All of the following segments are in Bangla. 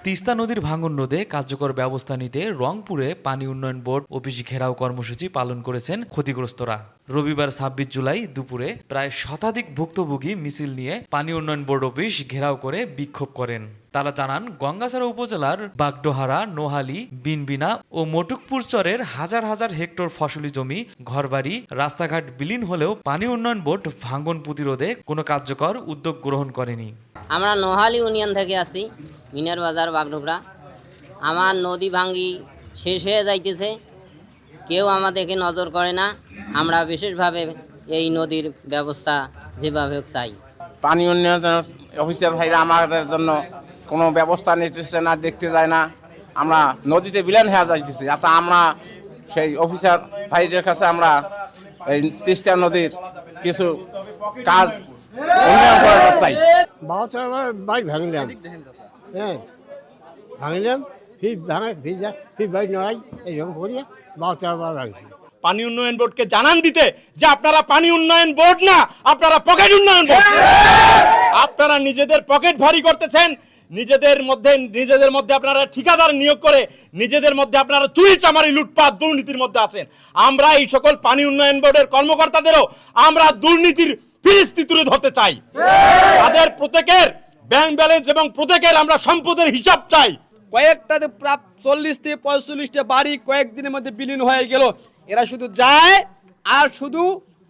তিস্তা নদীর ভাঙন রোধে কার্যকর ব্যবস্থা নিতে রংপুরে পানি উন্নয়ন বোর্ড অফিস ঘেরাও কর্মসূচি পালন করেছেন ক্ষতিগ্রস্তরা। রবিবার ২৬ জুলাই দুপুরে প্রায় শতাধিক ভুক্তভোগী মিছিল নিয়ে পানি উন্নয়ন বোর্ড অফিস ঘেরাও করে বিক্ষোভ করেন। তারা জানান, গঙ্গাছড়া উপজেলার বাগডোহারা, নোহালী, বিনবিনা ও মটুকপুর চরের হাজার হাজার হেক্টর ফসলি জমি, ঘরবাড়ি, রাস্তাঘাট বিলীন হলেও পানি উন্নয়ন বোর্ড ভাঙন প্রতিরোধে কোনো কার্যকর উদ্যোগ গ্রহণ করেনি। আমরা নোহালী ইউনিয়ন থেকে আসি, মিনার বাজার, বাগডোগরা। আমার নদী ভাঙ্গি শেষ হয়ে যাইতেছে, কেউ আমাদেরকে নজর করে না। আমরা বিশেষভাবে এই নদীর ব্যবস্থা যেভাবে চাই। পানি উন্নয়ন অফিসার ভাইরা আমাদের জন্য কোনো ব্যবস্থা নিতেছে না, দেখতে যায় না। আমরা নদীতে বিলীন হয়ে যাইতেছি। আমরা সেই অফিসার ভাইদের কাছে আমরা এই তিস্তা নদীর কিছু কাজ উন্নয়ন করার চাই। বাইক ভাঙলাম, হ্যাঁ ভাঙলাম, ফির ভাঙা ফির বাইক নড়াই, এইরকম করিয়া বাচ্চাবার ভাঙছি। পানি উন্নয়ন বোর্ডকে জানান দিতে যে আপনারা পানি উন্নয়ন বোর্ড না, আপনারা পকেট উন্নয়ন বোর্ড। আপনারা নিজেদের পকেট ভারী করতেছেন, নিজেদের মধ্যে আপনারা ঠিকাদার নিয়োগ করে নিজেদের মধ্যে আপনারা চুরি চামারি, লুটপাট, দুর্নীতির মধ্যে আছেন। আমরা এই সকল পানি উন্নয়ন বোর্ডের কর্মকর্তাদেরও আমরা দুর্নীতির ফিরিস্তি তুলে ধরতে চাই। তাদের প্রত্যেকের ব্যাংক ব্যালেন্স এবং প্রত্যেকের আমরা সম্পদের হিসাব চাই। কয়েকটাতে প্রায় 40 থেকে 45টা বাড়ি কয়েকদিনের মধ্যে বিলীন হয়ে গেল। এরা শুধু যায় আর শুধু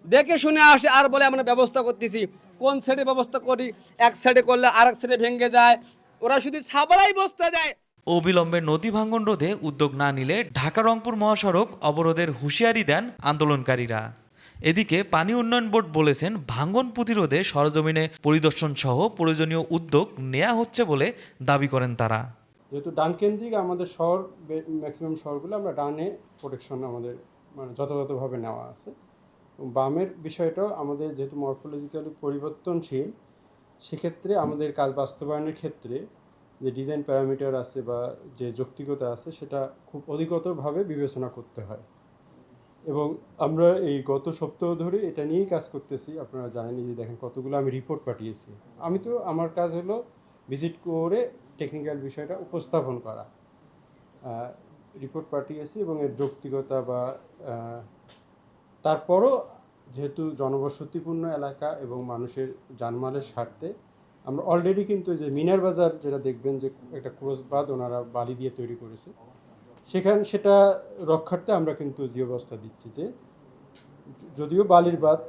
দেখে শুনে আসে আর বলে আমরা ব্যবস্থা করতেছি। কোন সাইডে ব্যবস্থা করি, এক সাইডে করলে আর এক সাইডে ভেঙে যায়। ওরা শুধু সাবলাই বস্তা দেয়। অবিলম্বে নদী ভাঙন রোধে উদ্যোগ না নিলে ঢাকা রংপুর মহাসড়ক অবরোধের হুঁশিয়ারি দেন আন্দোলনকারীরা। এদিকে পানি উন্নয়ন বোর্ড বলেছেন, ভাঙন প্রতিরোধে সরজমিনে পরিদর্শন সহ প্রয়োজনীয় উদ্যোগ নেওয়া হচ্ছে বলে দাবি করেন তারা। যেহেতু ডান কেন্দ্রিক আমাদের শহর, ম্যাক্সিমাম শহরগুলো আমরা ডানে প্রোটেকশন আমাদের যথাযথভাবে নেওয়া আছে। বামের বিষয়টাও আমাদের যেহেতু মরফোলজিক্যালি পরিবর্তনশীল, সেক্ষেত্রে আমাদের কাজ বাস্তবায়নের ক্ষেত্রে যে ডিজাইন প্যারামিটার আছে বা যে যৌক্তিকতা আছে সেটা খুব অধিকতরভাবে বিবেচনা করতে হয়। এবং আমরা এই গত সপ্তাহ ধরে এটা নিয়েই কাজ করতেছি। আপনারা জানেন যে দেখেন কতগুলো আমি রিপোর্ট পাঠিয়েছি। আমার কাজ হলো ভিজিট করে টেকনিক্যাল বিষয়টা উপস্থাপন করা। রিপোর্ট পাঠিয়েছি এবং এর যৌক্তিকতা বা তারপরও যেহেতু জনবসতিপূর্ণ এলাকা এবং মানুষের জানমালের স্বার্থে আমরা অলরেডি কিন্তু যে মিনার বাজার যেটা দেখবেন যে একটা ক্রস বাঁধ ওনারা বালি দিয়ে তৈরি করেছে, সেটা রক্ষার্থে আমরা কিন্তু যে অবস্থা দিচ্ছি যে যদিও বালির বাঁধ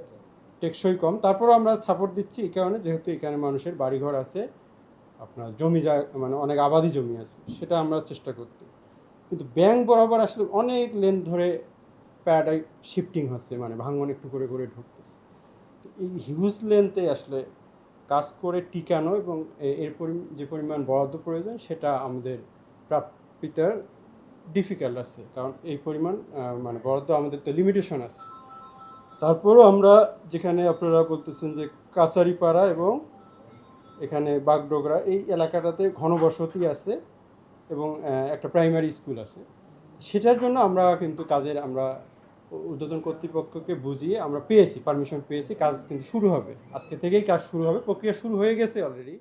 টেকসই কম, তারপরও আমরা সাপোর্ট দিচ্ছি এই কারণে যেহেতু এখানে মানুষের বাড়িঘর আছে, আপনার জমি অনেক আবাদি জমি আছে, সেটা আমরা চেষ্টা করতে। কিন্তু ব্যাংক বরাবর আসলে অনেক লেন ধরে প্যারাডাইম শিফটিং হচ্ছে, ভাঙন একটু করে করে ঢুকতেছে। এই হিউজ লেন্থে আসলে কাজ করে টিকানো এবং এর যে পরিমাণ বরাদ্দ প্রয়োজন সেটা আমাদের প্রাপ্তিটার ডিফিকাল্ট আছে, কারণ এই পরিমাণ বরাদ্দ আমাদের তো লিমিটেশন আছে। তারপরও আমরা যেখানে আপনারা বলতেছেন যে কাছারিপাড়া এবং এখানে বাগডোগরা, এই এলাকাটাতে ঘনবসতি আছে এবং একটা প্রাইমারি স্কুল আছে, সেটার জন্য আমরা কিন্তু আমরা ঊর্ধ্বতন কর্তৃপক্ষকে বুঝিয়ে আমরা পারমিশন পেয়েছি, কাজ কিন্তু শুরু হবে। আজকে থেকেই কাজ শুরু হবে, প্রক্রিয়া শুরু হয়ে গেছে অলরেডি।